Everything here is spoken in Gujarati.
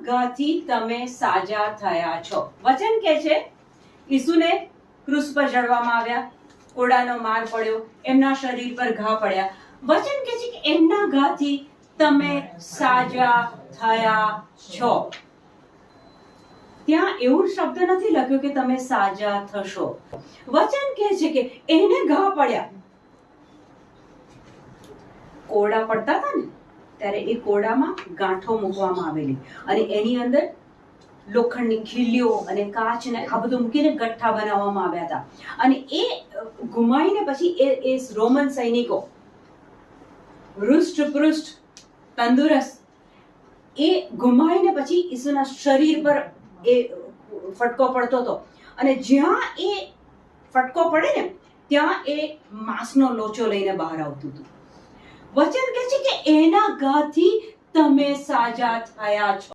ઘાથી તમે સાજા થયા છો. વચન કે છે ઈસુને ક્રૂસ પર ચડવામાં આવ્યા, કોડાનો માર પડ્યો, એમના શરીર પર ઘા પડ્યા. વચન કે છે કે એમના ઘાથી તમે સાજા થયા છો. ત્યાં એવું શબ્દ નથી લખ્યું કે તમે સાજા થશો. વચન કે છે કે એને ઘા પડ્યા. કોડા પડતા હતા ને ત્યારે એ કોડામાં ગાંઠો મૂકવામાં આવેલી અને એની અંદર લોખંડની ખીલીઓ અને કાચ ને આ બધું મૂકીને ગઠ્ઠા બનાવવામાં આવ્યા હતા. અને એ ઘુમાઈને પછી એ રોમન સૈનિકો હૃષ્ટ તંદુરસ્ત એ ઘુમાઈને પછી ઈસુના શરીર પર એ ફટકો પડતો હતો અને જ્યાં એ ફટકો પડે ને ત્યાં એ માંસનો લોચો લઈને બહાર આવતું હતું. વચન કહે છે કે એના ઘાથી તમે સાજા થયા છો.